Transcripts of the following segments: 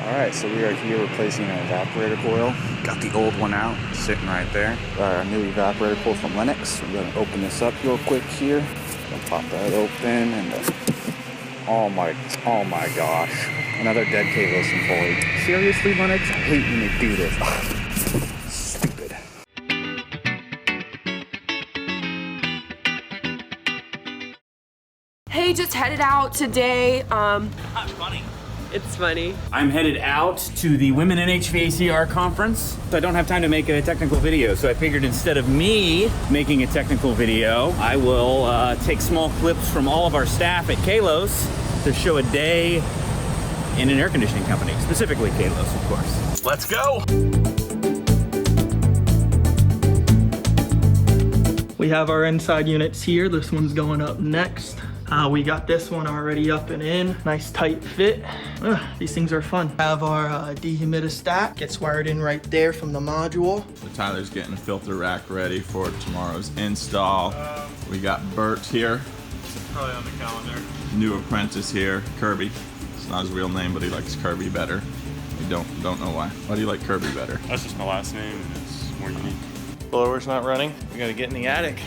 Alright, so we are here replacing an evaporator coil. Got the old one out, sitting right there. Got our new evaporator coil from Lennox. We're gonna open this up real quick here. Gonna pop that open and oh my gosh. Another dead Kalos employee. Seriously, Lennox? I hate when they do this. Stupid. Hey, just headed out today. Not funny. It's funny. I'm headed out to the Women in HVACR conference. I don't have time to make a technical video, so I figured instead of me making a technical video, I will take small clips from all of our staff at Kalos to show a day in an air conditioning company, specifically Kalos, of course. Let's go! We have our inside units here. This one's going up next. We got this one already up and in. Nice tight fit. These things are fun. Have our dehumidistat. Gets wired in right there from the module. So Tyler's getting a filter rack ready for tomorrow's install. We got Bert here. Probably on the calendar. New apprentice here, Kirby. It's not his real name, but he likes Kirby better. We don't know why. Why do you like Kirby better? That's just my last name and it's more unique. Blower's not running. We gotta get in the attic.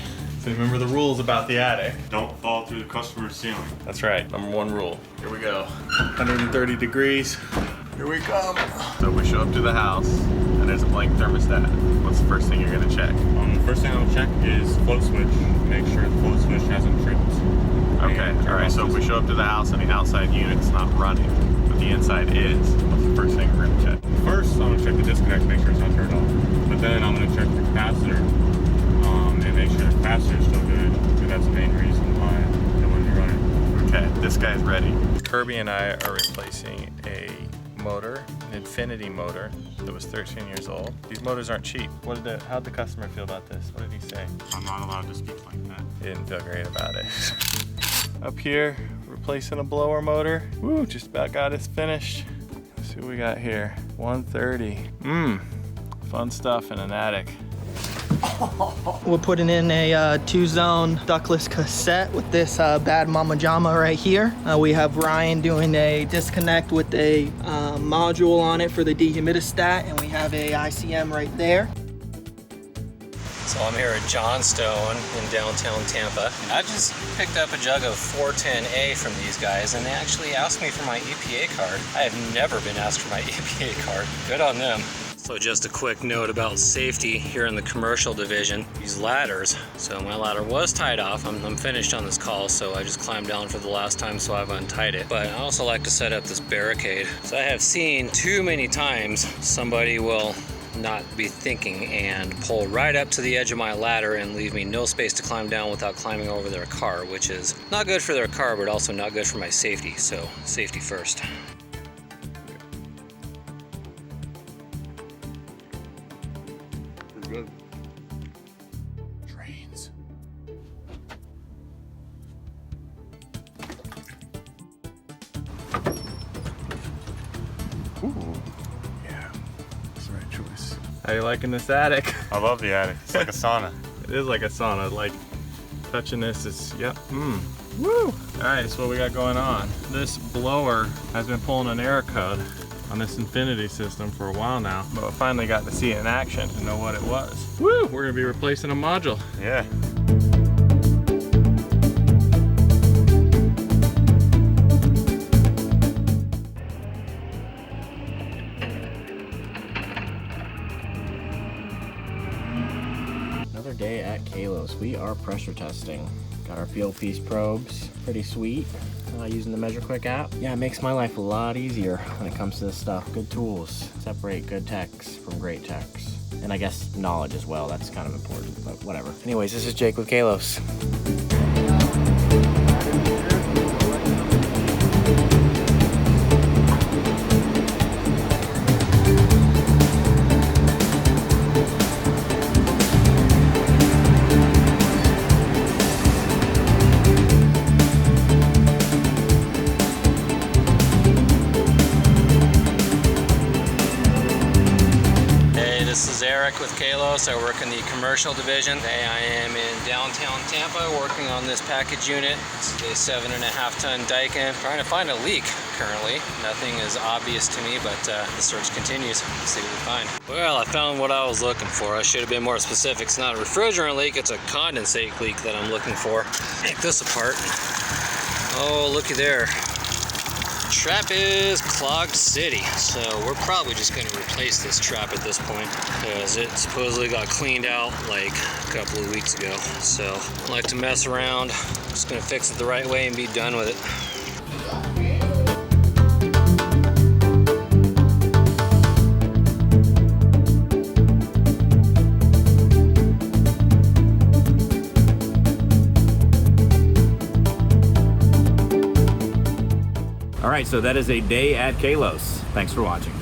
So remember the rules about the attic. Don't fall through the customer's ceiling. That's right, number one rule. Here we go. 130 degrees. Here we come. So we show up to the house and there's a blank thermostat. What's the first thing you're gonna check? The first thing I'm gonna check is float switch. Make sure the float switch hasn't tripped. Okay, all right, so if we show up to the house and the outside unit's not running, but the inside is, what's the first thing we're gonna check? First, I'm gonna check the disconnect, make sure it's not turned off. But then I'm gonna check the capacitor and make sure the capacitor is still good. Because that's the main reason why it wouldn't be running. Okay, this guy's ready. Kirby and I are replacing a motor, an Infinity motor that was 13 years old. These motors aren't cheap. How'd the customer feel about this? What did he say? I'm not allowed to speak like that. He didn't feel great about it. Up here, replacing a blower motor. Woo, just about got us finished. Let's see what we got here. 130. Fun stuff in an attic. We're putting in a 2-zone ductless cassette with this bad mama jama right here. We have Bryan doing a disconnect with a module on it for the dehumidistat, and we have a ICM right there. So I'm here at Johnstone in downtown Tampa. I just picked up a jug of 410A from these guys, and they actually asked me for my EPA card. I have never been asked for my EPA card. Good on them. So just a quick note about safety here in the commercial division. These ladders, so my ladder was tied off. I'm finished on this call, so I just climbed down for the last time, so I've untied it. But I also like to set up this barricade. So I have seen too many times somebody will not be thinking and pull right up to the edge of my ladder and leave me no space to climb down without climbing over their car, which is not good for their car, but also not good for my safety. So safety first. Good. Trains. Ooh. Yeah, that's the right choice. How you liking this attic? I love the attic. It's like a sauna. It is like a sauna. Like touching this is, yep. Woo! All right, so what we got going on? This blower has been pulling an error code on this Infinity system for a while now, but I finally got to see it in action to know what it was. Woo! We're gonna be replacing a module. Yeah. Another day at Kalos. We are pressure testing. Got our field piece probes, pretty sweet. Using the Measure Quick app. Yeah, it makes my life a lot easier when it comes to this stuff. Good tools separate good techs from great techs. And I guess knowledge as well, that's kind of important, but whatever. Anyways, this is Jake with Kalos. This is Erich with Kalos. I work in the commercial division. Today I am in downtown Tampa working on this package unit. This is a 7.5-ton Daikin. Trying to find a leak currently. Nothing is obvious to me, but the search continues. Let's see what we find. Well, I found what I was looking for. I should have been more specific. It's not a refrigerant leak, it's a condensate leak that I'm looking for. Take this apart. Oh, looky there. Trap is clogged city, so we're probably just going to replace this trap at this point because it supposedly got cleaned out like a couple of weeks ago. So I like to mess around. Just going to fix it the right way and be done with it. All right, so that is a day at Kalos. Thanks for watching.